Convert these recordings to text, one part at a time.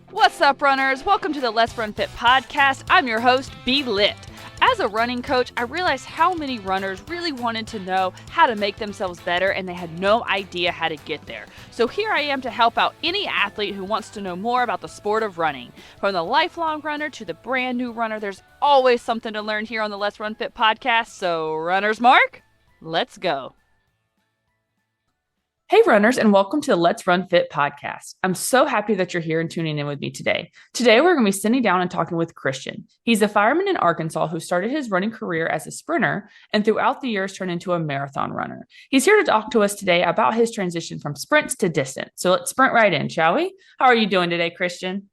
What's up, runners? Welcome to the Let's Run Fit podcast. I'm your host, B Lit. As a running coach, I realized how many runners really wanted to know how to make themselves better and they had no idea how to get there. So here I am to help out any athlete who wants to know more about the sport of running. From the lifelong runner to the brand new runner, there's always something to learn here on the Let's Run Fit podcast. So runner's mark, let's go. Hey runners, and welcome to the Let's Run Fit podcast. I'm so happy that you're here and tuning in with me today. Today, we're going to be sitting down and talking with Christian. He's a fireman in Arkansas who started his running career as a sprinter and throughout the years turned into a marathon runner. He's here to talk to us today about his transition from sprints to distance. So let's sprint right in, shall we? How are you doing today, Christian?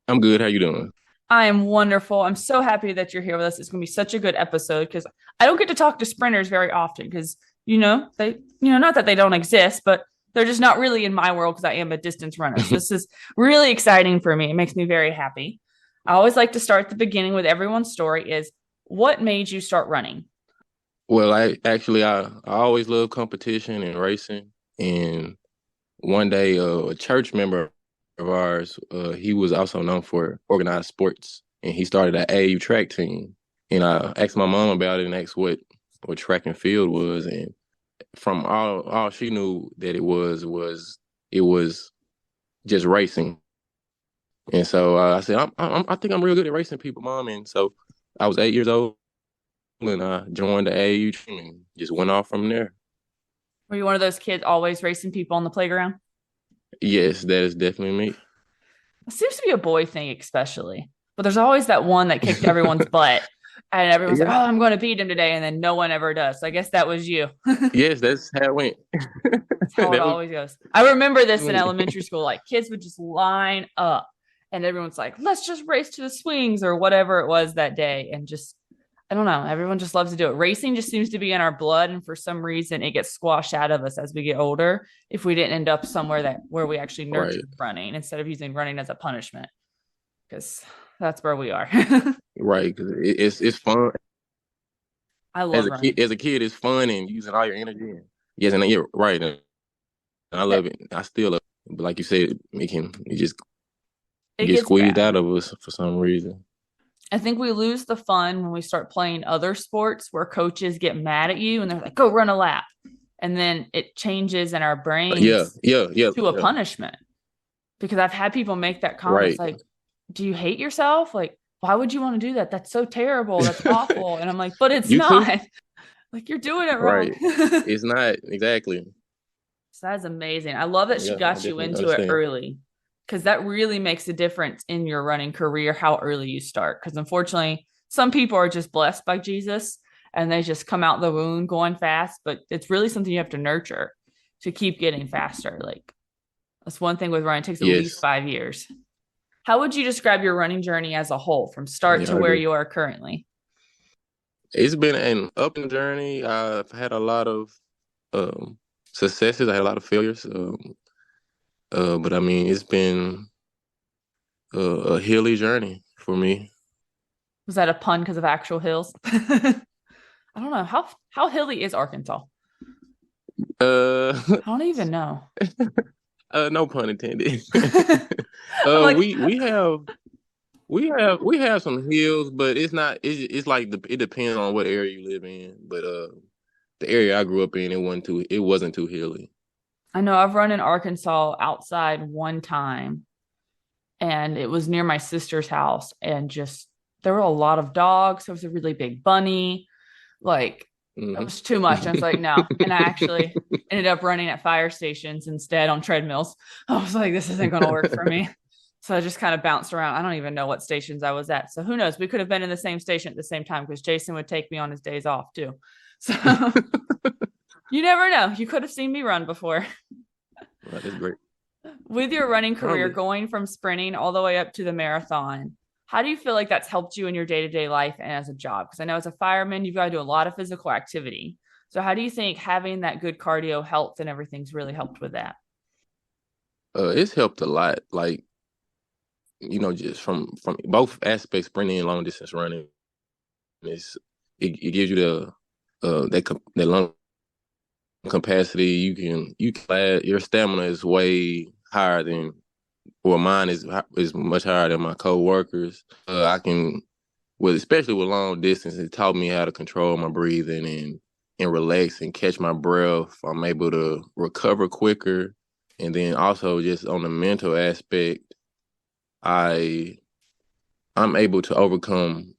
I'm good. How you doing? I am wonderful. I'm so happy that you're here with us. It's going to be such a good episode because I don't get to talk to sprinters very often because not that they don't exist, but they're just not really in my world because I am a distance runner. So this is really exciting for me. It makes me very happy. I always like to start at the beginning with everyone's story is what made you start running? Well, I always loved competition and racing. And one day, a church member of ours, he was also known for organized sports, and he started an AAU track team. And I asked my mom about it and asked what track and field was, and from all she knew that it was just racing. And so I said, I think I'm real good at racing people, Mom. And so I was 8 years old, and I joined the AAU team and just went off from there. Were you one of those kids always racing people on the playground? Yes, that is definitely me. It seems to be a boy thing, especially, but there's always that one that kicked everyone's butt. And everyone's like, oh, I'm going to beat him today. And then no one ever does. So I guess that was you. Yes, that's how it went. That's how it always goes. I remember this in elementary school. Like kids would just line up and everyone's like, let's just race to the swings or whatever it was that day. And just, I don't know. Everyone just loves to do it. Racing just seems to be in our blood. And for some reason, it gets squashed out of us as we get older if we didn't end up somewhere where we actually nurtured running instead of using running as a punishment. Because that's where we are. Right, because it's fun. I love running. As a kid, it's fun and using all your energy. Yes, and you're right. And I love it. I still love it. But like you said, it just gets squeezed out of us for some reason. I think we lose the fun when we start playing other sports where coaches get mad at you and they're like, go run a lap. And then it changes in our brains to a punishment. Because I've had people make that comment like, do you hate yourself? Like, why would you want to do that? That's so terrible. That's awful. And I'm like, but it's not. Too? Like, you're doing it wrong. Right. It's not. Exactly. So that's amazing. I love that she got you into it early because that really makes a difference in your running career, how early you start. Because unfortunately, some people are just blessed by Jesus and they just come out the womb going fast. But it's really something you have to nurture to keep getting faster. Like, that's one thing with running. It takes at least 5 years. How would you describe your running journey as a whole from start to where you are currently? It's been an up and journey. I've had a lot of successes. I had a lot of failures. But I mean, it's been a hilly journey for me. Was that a pun because of actual hills? I don't know. How hilly is Arkansas? I don't even know. No pun intended. Like, we have some hills, but it's not. It's like it depends on what area you live in. But the area I grew up in, it wasn't too hilly. I know I've run in Arkansas outside one time, and it was near my sister's house, and just there were a lot of dogs. There was a really big bunny, like. It was too much. I was like, no. And I actually ended up running at fire stations instead on treadmills. I was like, this isn't going to work for me. So I just kind of bounced around. I don't even know what stations I was at. So who knows? We could have been in the same station at the same time because Jason would take me on his days off too. So you never know. You could have seen me run before. That is great. With your running career, going from sprinting all the way up to the marathon, how do you feel like that's helped you in your day-to-day life and as a job? Because I know as a fireman, you've got to do a lot of physical activity. So how do you think having that good cardio health and everything's really helped with that? It's helped a lot. Like, just from both aspects, sprinting and long distance running, it gives you the that capacity, your stamina is way higher than, well, mine is much higher than my coworkers. I can, well, especially with long distance, it taught me how to control my breathing and relax and catch my breath. I'm able to recover quicker, and then also just on the mental aspect, I I'm able to overcome,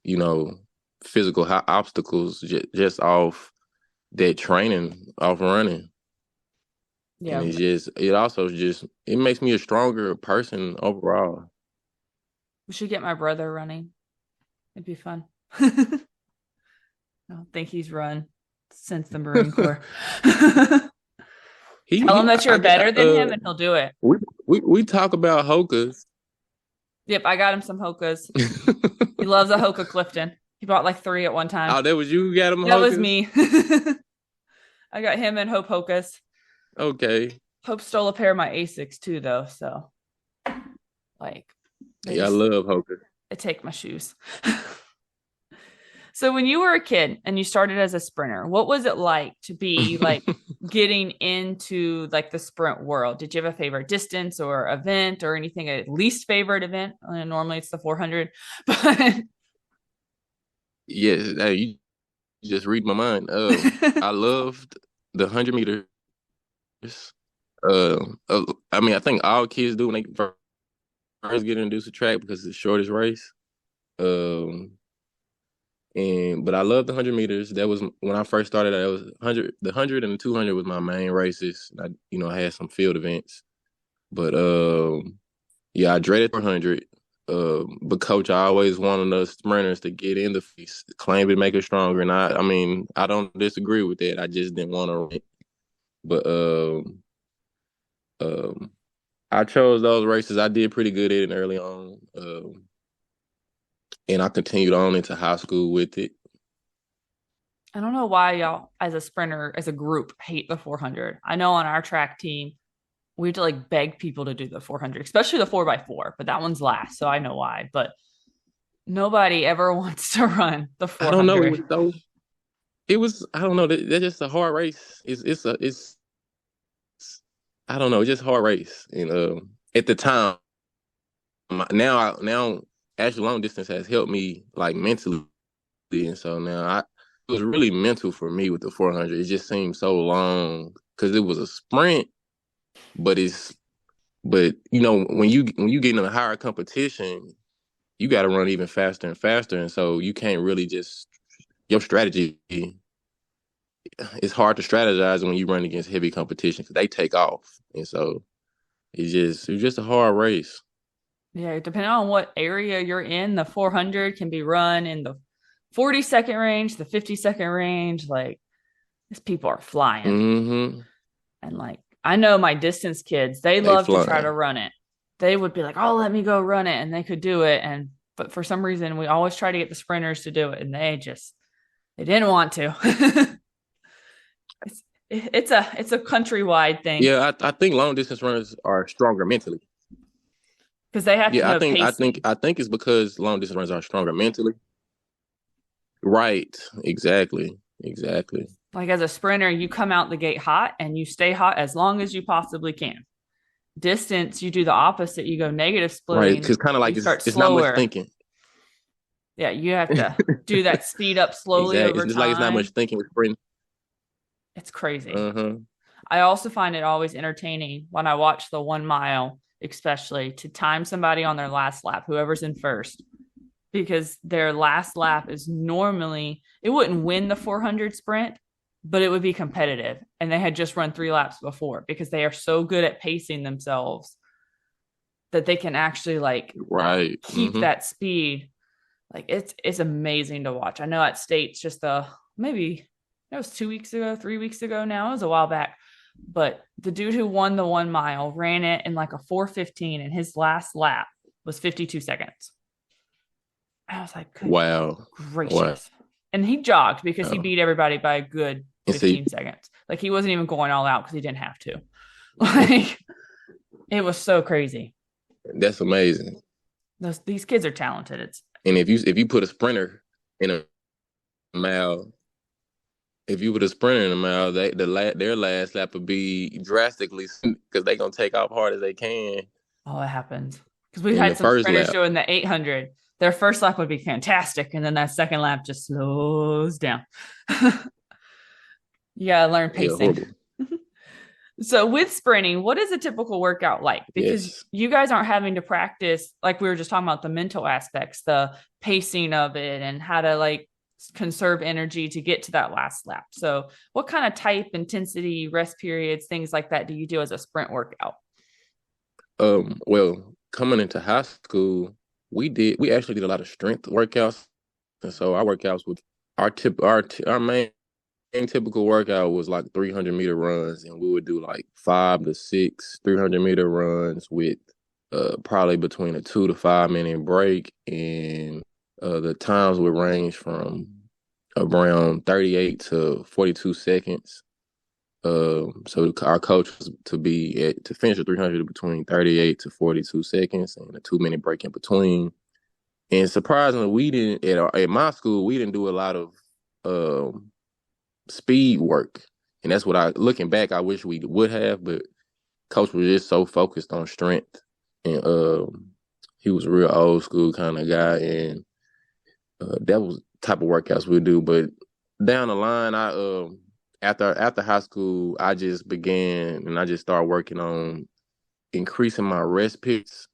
physical obstacles just off that training, off running. And Yeah, it makes me a stronger person overall. we should get my brother running. It'd be fun. I don't think he's run since the Marine Corps. Tell him that you're I get, better than him and he'll do it. we talk about Hokas. Yep, I got him some Hokas. He loves a Hoka Clifton. He bought like 3 at one time. Oh, that was you who got him That was Hokas? me. I got him and Hope Hokas. Okay. Hope stole a pair of my Asics too, though. So, like, Yeah, I love Hokas. they take my shoes. So when you were a kid and you started as a sprinter, what was it like to be like getting into like the sprint world? Did you have a favorite distance or event or anything, a least favorite event? Normally it's the 400, but Yes, hey, you just read my mind. I loved the 100 meters. I mean, I think all kids do when they first get introduced to track because it's the shortest race. Um, but I love the 100 meters. That was when I first started. That was 100. The 100 and the 200 was my main races. I had some field events, but yeah, I dreaded 400. But coach, I always wanted us sprinters to get in the feast, claim it, make us stronger. And I mean, I don't disagree with that. I just didn't want to run. But um, I chose those races. I did pretty good at it early on. And I continued on into high school with it. I don't know why y'all, as a sprinter, as a group, hate the 400. I know on our track team, we had to like beg people to do the 400, especially the 4x4, but that one's last. So I know why. But nobody ever wants to run the I don't know. 400. I don't know. That's just a hard race. I don't know. It's just a hard race. And at the time, now actually long distance has helped me like mentally. And so it was really mental for me with the 400. It just seemed so long because it was a sprint, but when you get in a higher competition, you got to run even faster and faster, and so you can't really just your strategy. It's hard to strategize when you run against heavy competition because they take off, and so it's just a hard race. Yeah, depending on what area you're in, the 400 can be run in the 40-second range, the 50-second range. Like, these people are flying. Mm-hmm. And like, I know my distance kids, they love to try to run it. They would be like, oh, let me go run it. And they could do it. But for some reason, we always try to get the sprinters to do it. And they didn't want to. it's a countrywide thing. Yeah, I think long distance runners are stronger mentally. Because they have to know pacing. I think it's because long distance runners are stronger mentally. Right. Exactly. Like as a sprinter, you come out the gate hot and you stay hot as long as you possibly can. Distance, you do the opposite. You go negative splitting. Right. Because kind of like it's not much thinking. Yeah, you have to do that speed up slowly exactly. over it's time. Like it's not much thinking with sprinting. It's crazy. Uh-huh. I also find it always entertaining when I watch the 1 mile, especially to time somebody on their last lap, whoever's in first, because their last lap is normally, it wouldn't win the 400 sprint, but it would be competitive. And they had just run 3 laps before because they are so good at pacing themselves that they can actually like keep that speed. Like it's amazing to watch. I know at States just maybe that was 2 weeks ago, 3 weeks ago now. It was a while back. But the dude who won the 1 mile ran it in like a 4:15 and his last lap was 52 seconds. I was like, wow. Gracious. Wow. And he jogged because he beat everybody by a good 15 seconds. Like he wasn't even going all out because he didn't have to. Like it was so crazy. That's amazing. These kids are talented. And if you put a sprinter in a mile, if you put a sprinter in the mile, their last lap would be drastically because they gonna take off hard as they can Oh, it happens. Because we've in had the some first sprinters lap. doing the 800. Their first lap would be fantastic, and then that second lap just slows down. You gotta learn Yeah, pacing. horrible. So with sprinting, what is a typical workout like? Because Yes. you guys aren't having to practice like we were just talking about the mental aspects, the pacing of it and how to like conserve energy to get to that last lap. So what kind of type, intensity, rest periods, things like that do you do as a sprint workout? Well, coming into high school, we actually did a lot of strength workouts, and so our workouts with our main typical workout was like 300-meter runs, and we would do like 5 to 6 300-meter runs with probably between a 2 to 5 minute break, and the times would range from around 38 to 42 seconds. So our coach was to finish the 300 between 38 to 42 seconds and a 2 minute break in between. And surprisingly, we didn't at my school we didn't do a lot of um, speed work, and that's what looking back I wish we would have, but coach was just so focused on strength, and he was a real old school kind of guy, and that was the type of workouts we do. But down the line, I after high school, I just started working on increasing my rest picks,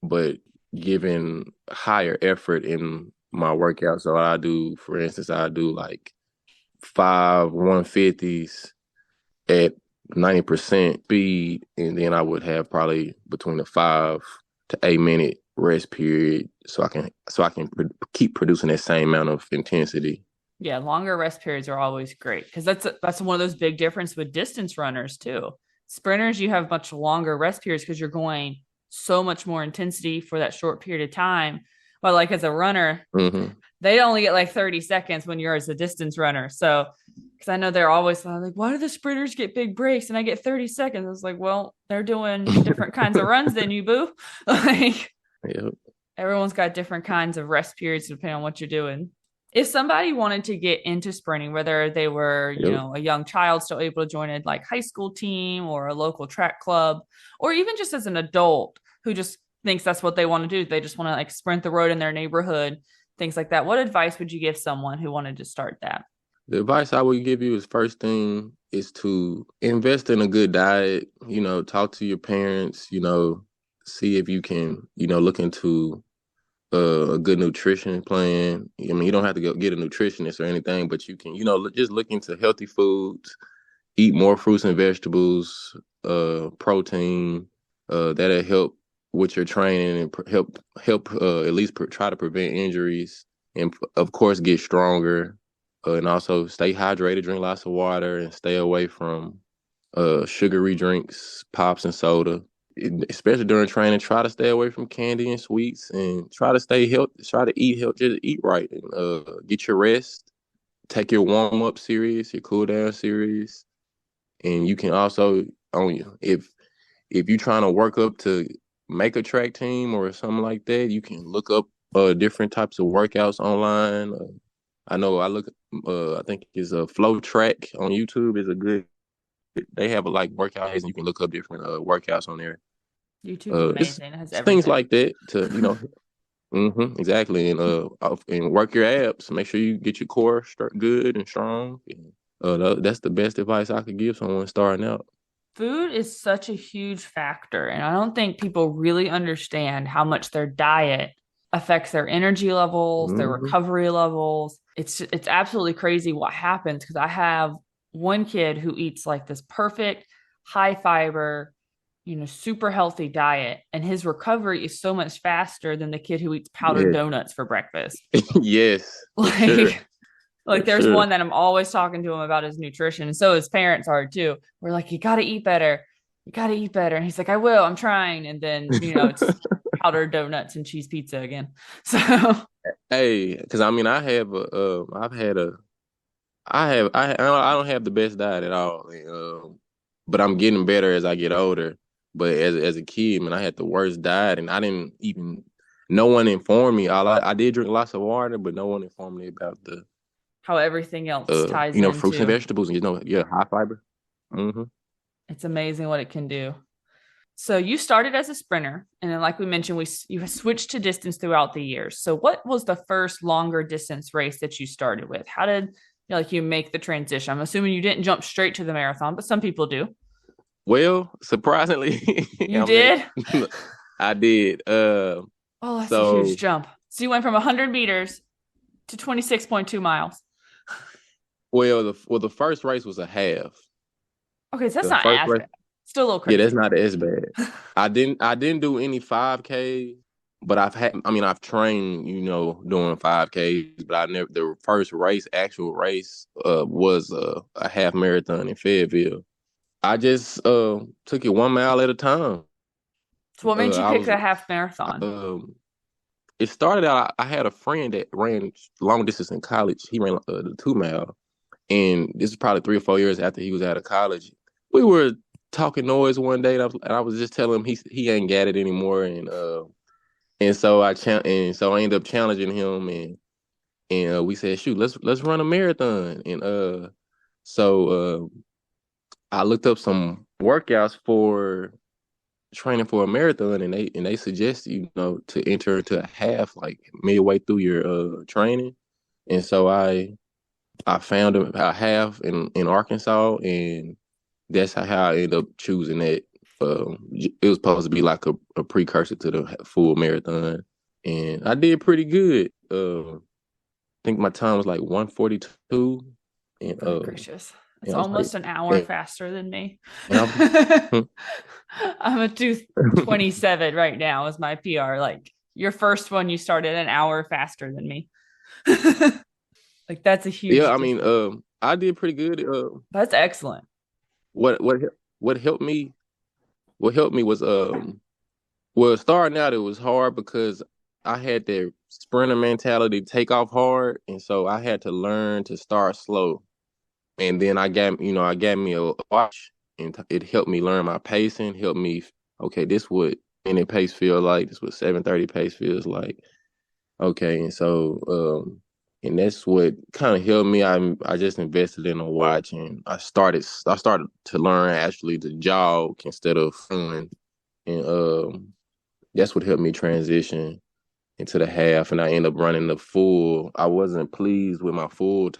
but giving higher effort in my workout. So I do, for instance, I do like 5 150s at 90% speed, and then I would have probably between a 5 to 8 minute rest period, so I can keep producing that same amount of intensity. Yeah, longer rest periods are always great because that's one of those big difference with distance runners too. Sprinters, you have much longer rest periods because you're going so much more intensity for that short period of time. But like as a runner, Hmm. they only get like 30 seconds when you're as a distance runner. So because I know they're always like, why do the sprinters get big breaks and I get 30 seconds? I was like, well, they're doing different kinds of runs than you, boo. Like Yeah. everyone's got different kinds of rest periods depending on what you're doing. If somebody wanted to get into sprinting, whether they were, Yep. a young child still able to join a like high school team or a local track club, or even just as an adult who just thinks that's what they want to do, they just want to like sprint the road in their neighborhood, things like that. What advice would you give someone who wanted to start that? The advice I would give you is first thing is to invest in a good diet. Talk to your parents. See if you can. Look into a good nutrition plan. I mean, you don't have to go get a nutritionist or anything, but you can. Just look into healthy foods. Eat more fruits and vegetables. Protein. That'll help with your training and help at least try to prevent injuries, and of course get stronger, and also stay hydrated, drink lots of water, and stay away from sugary drinks, pops and soda. Especially during training, try to stay away from candy and sweets, and try to stay healthy. Try to eat healthy, just eat right, and get your rest. Take your warm up serious, your cool down serious, and you can also on you if you're trying to work up to make a track team or something like that, you can look up different types of workouts online. I know I look. I think it's a Flow Track on YouTube is a good. They have a like workout and you can look up different workouts on there. YouTube's It's amazing. It has things everything. like that to exactly, and work your abs. Make sure you get your core good and strong. And, that's the best advice I could give someone starting out. Food is such a huge factor, and I don't think people really understand how much their diet affects their energy levels, their Hmm. recovery levels. It's absolutely crazy what happens because I have one kid who eats like this perfect high fiber, super healthy diet, and his recovery is so much faster than the kid who eats powdered Yes, donuts for breakfast. yes, for sure, Like like for there's sure. one that I'm always talking to him about his nutrition, and so his parents are too. We're like, you got to eat better. You got to eat better. And he's like, I will. I'm trying. And then, it's powdered donuts and cheese pizza again. So, Hey, because I mean, I don't have the best diet at all, but I'm getting better as I get older. But as a kid, man, I had the worst diet, and I didn't even. No one informed me. I did drink lots of water, but no one informed me about the how everything else ties fruits and into. vegetables, and yeah, high fiber. Mm-hmm. It's amazing what it can do. So you started as a sprinter, and then, like we mentioned, you switched to distance throughout the years. So what was the first longer distance race that you started with? How did you make the transition? I'm assuming you didn't jump straight to the marathon, but some people do. Well, surprisingly, You did? I did. Oh, that's a huge So jump. So you went from 100 meters to 26.2 miles. the first race was a half. Okay, so that's The not first as race, bad. Still a little yeah, that's crazy. not as bad. I didn't do any 5K, but I've trained, doing 5Ks, but I never the first race, actual race, was a half marathon in Fayetteville. I just took it 1 mile at a time. So what made you I pick was the half marathon? It started out. I had a friend that ran long distance in college. He ran the 2 mile, and this is probably 3 or 4 years after he was out of college. We were talking noise one day, and I was just telling him he ain't got it anymore, and so I ended up challenging him, and we said, shoot, let's run a marathon, and so I looked up some workouts for training for a marathon, and they suggest to enter into a half like midway through your training, and so I found a half in Arkansas, and that's how I ended up choosing that. It was supposed to be like a precursor to the full marathon, and I did pretty good. I think my time was like 1:42, and Good gracious. It's I was like, almost an hour and, faster than me. and I'm a 2:27 right now is my PR. Like your first one, you started an hour faster than me. Like that's a yeah, huge difference. I did pretty good. That's excellent. What what what helped me? What helped me was well, starting out it was hard because I had that sprinter mentality, take off hard, and so I had to learn to start slow. And then I got me a watch, and it helped me learn my pacing. Helped me, okay, this what minute pace feel like. This what 7:30 pace feels like. Okay, and so and that's what kind of helped me. I just invested in a watch, and I started to learn actually to jog instead of run, and that's what helped me transition into the half, and I ended up running the full. I wasn't pleased with my full.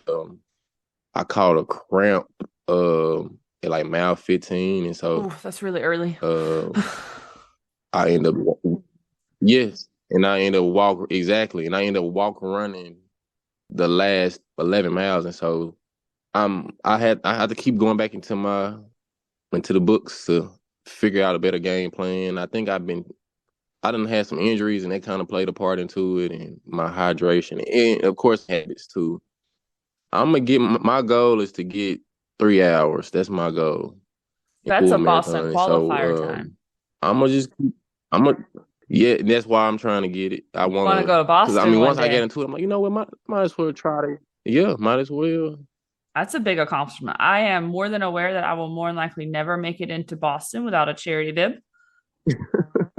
I caught a cramp at like mile 15, and so Oh, that's really early. uh, I ended up yes, and I ended up and I ended up walk running the last 11 miles, and so I had to keep going back into the books to figure out a better game plan. I done had some injuries, and that kind of played a part into it, and my hydration, and of course habits too. I'm gonna get my goal is to get 3 hours. That's my goal in That's full a Boston marathon. And qualifier so time. I'm gonna just I'm gonna yeah. That's why I'm trying to get it. I You want to wanna go to because Boston one once I get day. into it, I'm like, you know what, might as well try it. Yeah, might as well. That's a big accomplishment. I am more than aware that I will more than likely never make it into Boston without a charity bib.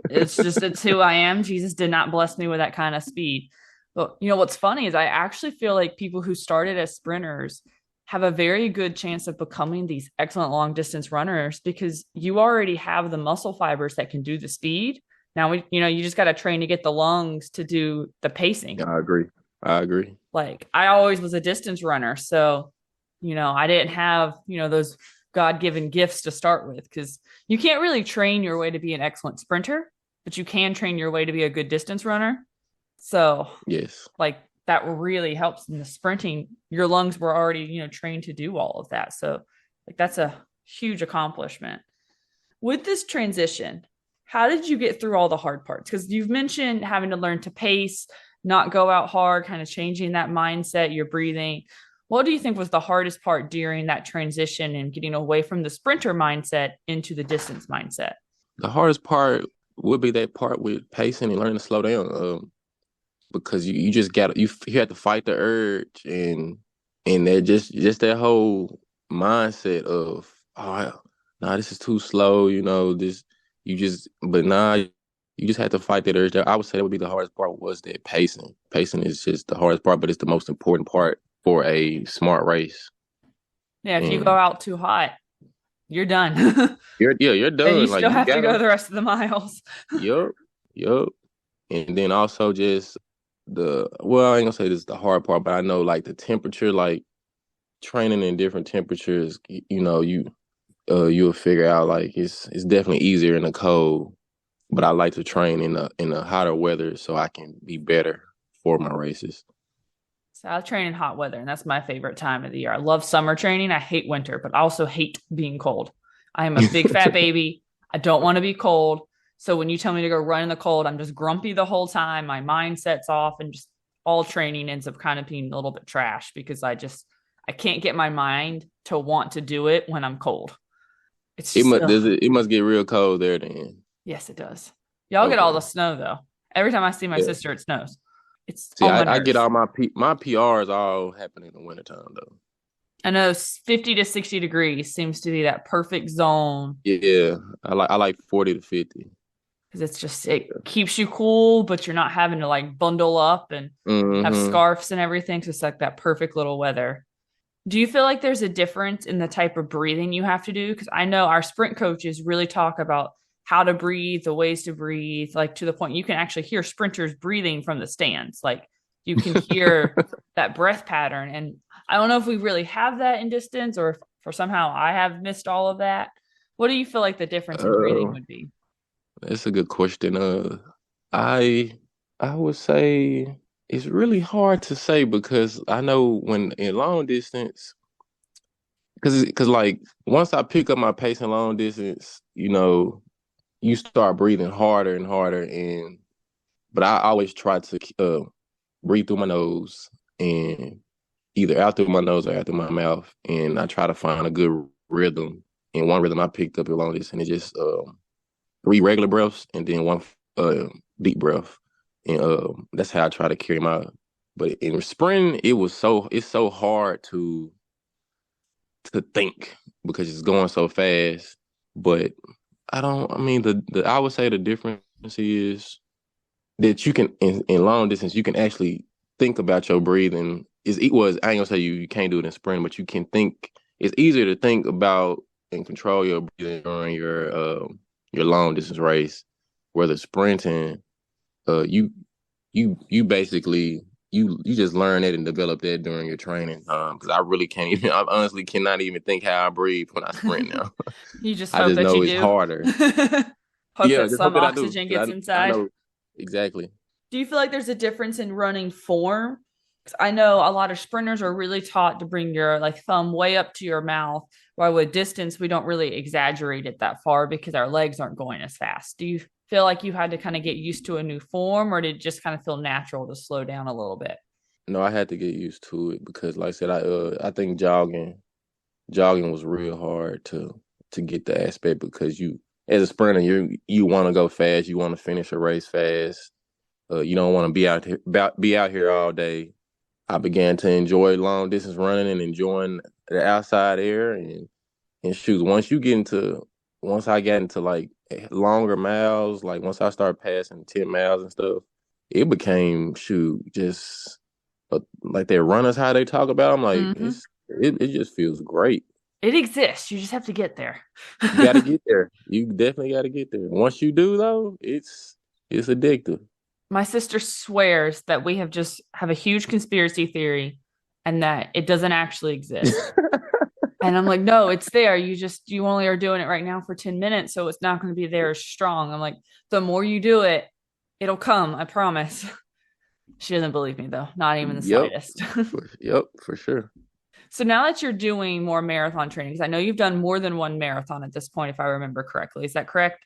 It's who I am. Jesus did not bless me with that kind of speed. But what's funny is I actually feel like people who started as sprinters have a very good chance of becoming these excellent long distance runners because you already have the muscle fibers that can do the speed. Now you just got to train to get the lungs to do the pacing. Yeah, I agree. I agree. Like I always was a distance runner, so I didn't have those God-given gifts to start with because you can't really train your way to be an excellent sprinter, but you can train your way to be a good distance runner. So Yes. like that really helps in the sprinting. Your lungs were already trained to do all of that, so like that's a huge accomplishment. With this transition, how did you get through all the hard parts? Because you've mentioned having to learn to pace, not go out hard, kind of changing that mindset, your breathing. What do you think was the hardest part during that transition and getting away from the sprinter mindset into the distance mindset? The hardest part would be that part with pacing and learning to slow down. Because you just got you have to fight the urge, and that just that whole mindset of, oh, nah, this is too slow, this but nah, you just have to fight that urge. I would say that would be the hardest part, was that pacing. Pacing is just the hardest part, but it's the most important part for a smart race. Yeah, if you go And out too hot, you're done. you're And you done. Like still you have to go gotta, the rest of the miles. yup, yup. And then also just I ain't gonna say this is the hard part, but I know like the temperature, like training in different temperatures, you'll figure out like it's definitely easier in the cold. But I like to train in the hotter weather so I can be better for my races. So I train in hot weather, and that's my favorite time of the year. I love summer training. I hate winter, but I also hate being cold. I am a big fat baby. I don't want to be cold. So when you tell me to go run in the cold, I'm just grumpy the whole time. My mind sets off, and just all training ends up kind of being a little bit trash because I can't get my mind to want to do it when I'm cold. It's It just must does it must get real cold there then. yes, it does. Y'all get all Okay. the snow though. Every time I see my Yeah. sister, it snows. It's See, on my I get nerves. all my PRs all happen in the wintertime though. I know 50 to 60 degrees seems to be that perfect zone Yeah. I like 40 to 50. because it keeps you cool, but you're not having to like bundle up and have Mm-hmm. scarves and everything. So it's like that perfect little weather. Do you feel like there's a difference in the type of breathing you have to do? Because I know our sprint coaches really talk about how to breathe, the ways to breathe, like to the point you can actually hear sprinters breathing from the stands. Like you can hear that breath pattern. And I don't know if we really have that in distance or if for somehow I have missed all of that. What do you feel like the difference in breathing Uh, would be? that's a good question. I I would say it's really hard to say because I know when in long distance, because like once I pick up my pace in long distance, you start breathing harder and harder, and but I always try to breathe through my nose and either out through my nose or out through my mouth, and I try to find a good rhythm. And one rhythm I picked up along this, and it's just 3 regular breaths and then one deep breath, and that's how I try to carry my. But in sprinting, it's so hard to think because it's going so fast. But I don't. I mean, I would say the difference is that you can in long distance you can actually think about your breathing. I ain't gonna say you can't do it in sprint, but you can think. It's easier to think about and control your breathing during your long distance race. Whether sprinting, you basically you just learn it and develop that during your training. Because I really can't even. I honestly cannot even think how I breathe when I sprint now. You just I hope just that you know it's do. harder. Hope Yeah, that just hope some that I do. oxygen 'Cause gets I inside. know exactly. Do you feel like there's a difference in running form? Because I know a lot of sprinters are really taught to bring your like thumb way up to your mouth, while with distance we don't really exaggerate it that far because our legs aren't going as fast. Do you feel like you had to kind of get used to a new form, or did it just kind of feel natural to slow down a little bit? No, I had to get used to it because, like I said, I think jogging was real hard to get the aspect because you as a sprinter you want to go fast, you want to finish a race fast. You don't want to be out here all day. I began to enjoy long distance running and enjoying the outside air and shoot. Once I got into like longer miles, like once I started passing 10 miles and stuff, it became shoot just like their runners how they talk about. I'm like Mm-hmm. it just feels great. It exists. You just have to get there. You got to get there. You definitely got to get there. Once you do though, it's addictive. My sister swears that we have a huge conspiracy theory and that it doesn't actually exist. And I'm like, no, it's there. You only are doing it right now for 10 minutes. So it's not going to be there as strong. I'm like, the more you do it, it'll come. I promise. She doesn't believe me though, not even the Yep, slightest. for sure. So now that you're doing more marathon training, because I know you've done more than one marathon at this point, if I remember correctly. Is that correct?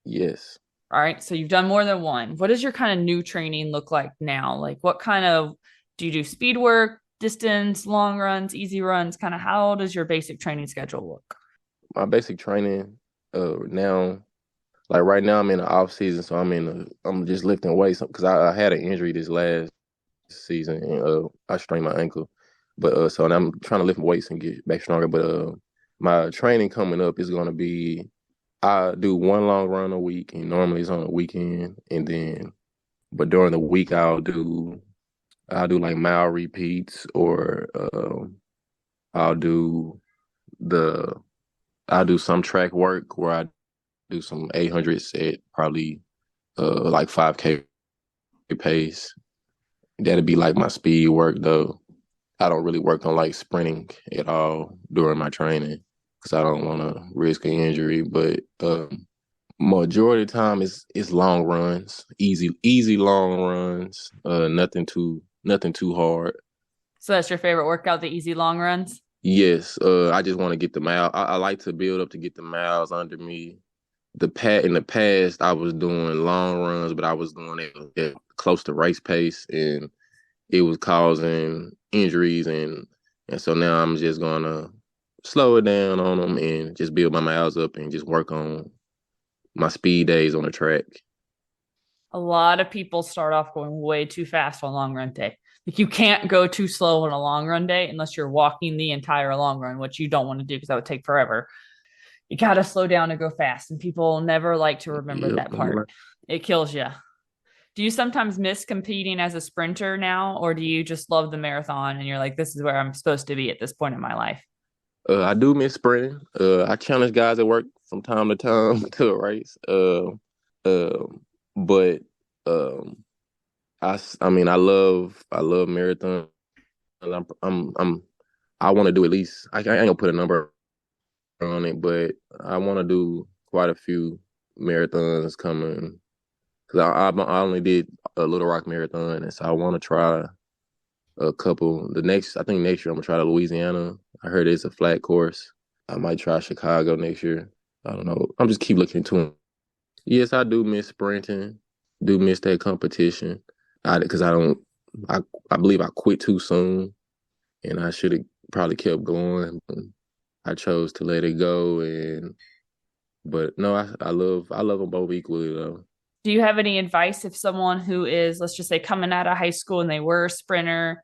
Yes. All right. So you've done more than one. What does your kind of new training look like now? Like what kind of do you do speed work, distance, long runs, easy runs? Kind of how does your basic training schedule look? My basic training now like right now I'm in the off season, so I'm just lifting weights because I had an injury this last season and I strained my ankle. But so now I'm trying to lift weights and get back stronger. But my training coming up is gonna be I do one long run a week, and normally it's on a weekend, and then but during the week I'll do I'll do like mile repeats, or I'll do the I'll do some track work where I do some 800 set, probably like 5K pace. That'd be like my speed work though. I don't really work on like sprinting at all during my training because I don't want to risk an injury. But majority of the time it's long runs, easy long runs. Nothing too hard. So that's your favorite workout, the easy long runs? Yes, I just want to get the mile. I like to build up to get the miles under me. In the past, I was doing long runs, but I was doing it close to race pace, and it was causing injuries, and so now I'm just gonna slow it down on them and just build my miles up and just work on my speed days on the track. A lot of people start off going way too fast on long run day. Like you can't go too slow on a long run day unless you're walking the entire long run, which you don't want to do because that would take forever. You got to slow down and go fast. And people never like to remember Yep. that part. It kills you. Do you sometimes miss competing as a sprinter now, or do you just love the marathon and you're like, this is where I'm supposed to be at this point in my life? I do miss sprinting. I challenge guys at work from time to time to a race. Uh, but um, I mean, I love marathon. I'm I want to do at least. I ain't gonna put a number on it, but I want to do quite a few marathons coming because I only did a Little Rock marathon, and so I want to try a couple. I think next year I'm gonna try to Louisiana. I heard it's a flat course. I might try Chicago next year. I don't know. I'm just keep looking into it. Yes, I do miss sprinting. Do miss that competition. Because I don't. I I believe I quit too soon, and I should have probably kept going. I chose to let it go, but no, I love them both equally though. Do you have any advice if someone who is, let's just say, coming out of high school and they were a sprinter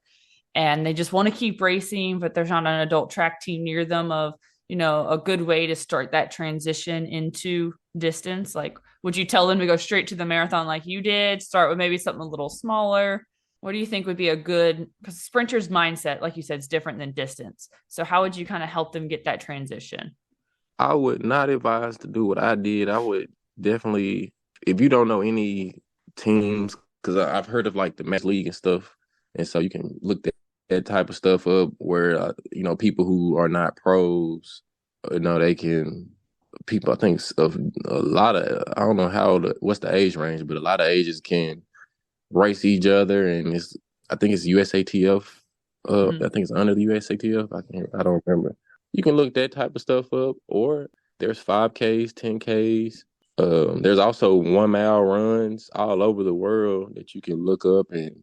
and they just want to keep racing, but there's not an adult track team near them of, a good way to start that transition into distance? Like, would you tell them to go straight to the marathon like you did? Start with maybe something a little smaller? What do you think would be a good, because sprinter's mindset, like you said, is different than distance. So how would you kind of help them get that transition? I would not advise to do what I did. I would definitely, if you don't know any teams, because I've heard of like the Match League and stuff, and so you can look that type of stuff up where people who are not pros, they can. People, I think of a lot of, I don't know what's the age range, but a lot of ages can race each other, and I think it's USATF. Mm-hmm. I think it's under the USATF. I don't remember. You can look that type of stuff up, or there's 5Ks, 10Ks. There's also 1 mile runs all over the world that you can look up and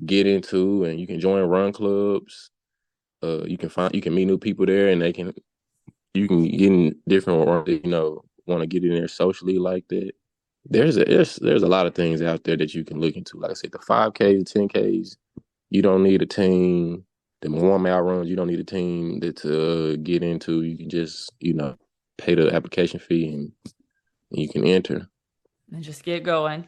get into, and you can join run clubs. You can meet new people there, and you can get in different, want to get in there socially like that. There's a lot of things out there that you can look into. Like I said, the 5Ks, 10Ks, you don't need a team. The 1 mile runs, you don't need a team to get into. You can just, pay the application fee and you can enter. And just get going.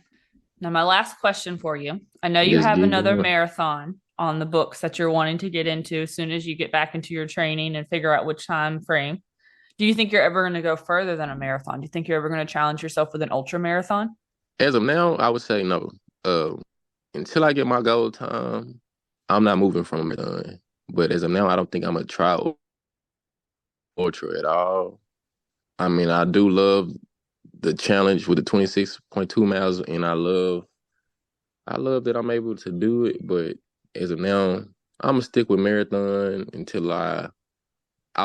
Now, my last question for you. I know you Just have get another going. marathon on the books that you're wanting to get into as soon as you get back into your training and figure out which time frame. Do you think you're ever going to go further than a marathon? Do you think you're ever going to challenge yourself with an ultra marathon? As of now, I would say no. Uh, until I get my goal time, I'm not moving from it. But as of now, I don't think I'm gonna try ultra at all. I mean, I do love the challenge with the 26.2 miles, and I love that I'm able to do it. But as of now, I'm gonna stick with marathon until I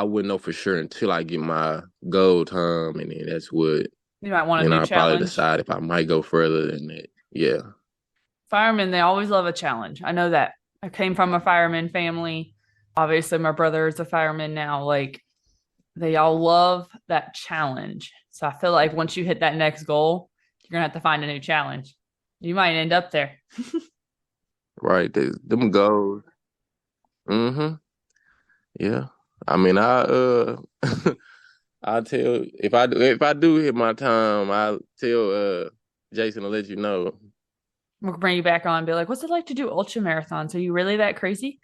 wouldn't know for sure until I get my goal time, and You might want a then new I'll probably challenge. decide if I might go further than that. Yeah. Firemen, they always love a challenge. I know that. I came from a fireman family. Obviously, my brother is a fireman now. Like, they all love that challenge. So I feel like once you hit that next goal, you're going to have to find a new challenge. You might end up there. Right. Them goals. Mm-hmm. Yeah. I mean, I tell if I do hit my time, I'll tell Jason to let you know. We'll bring you back on and be like, what's it like to do ultra marathons? Are you really that crazy?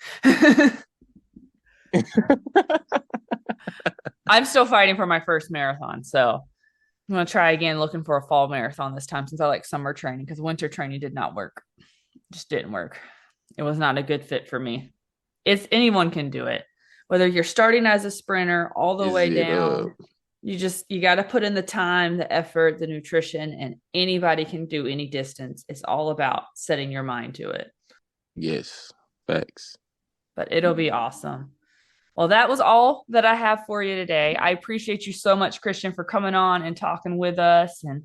I'm still fighting for my first marathon. So I'm going to try again looking for a fall marathon this time since I like summer training because winter training did not work. Just didn't work. It was not a good fit for me. It's anyone can do it. Whether you're starting as a sprinter all the Is way it down, you got to put in the time, the effort, the nutrition, and anybody can do any distance. It's all about setting your mind to it. yes, facts. But it'll be awesome. Well, that was all that I have for you today. I appreciate you so much, Christian, for coming on and talking with us. And,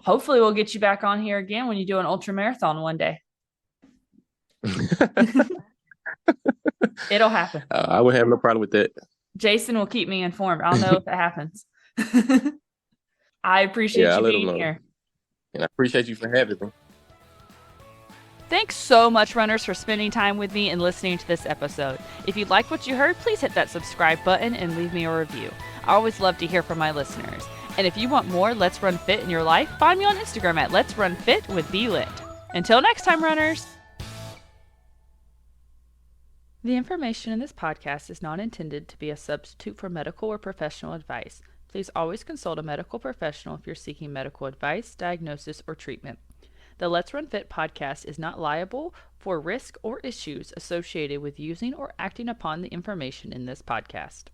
hopefully we'll get you back on here again when you do an ultra marathon one day. It'll happen. I would have no problem with that. Jason will keep me informed. I'll know if it happens. I appreciate you being here. And I appreciate you for having me. Thanks so much, runners, for spending time with me and listening to this episode. If you like what you heard, please hit that subscribe button and leave me a review. I always love to hear from my listeners. And if you want more Let's Run Fit in your life, find me on Instagram at Let's Run Fit with BLit. Until next time, runners. The information in this podcast is not intended to be a substitute for medical or professional advice. Please always consult a medical professional if you're seeking medical advice, diagnosis, or treatment. The Let's Run Fit podcast is not liable for risk or issues associated with using or acting upon the information in this podcast.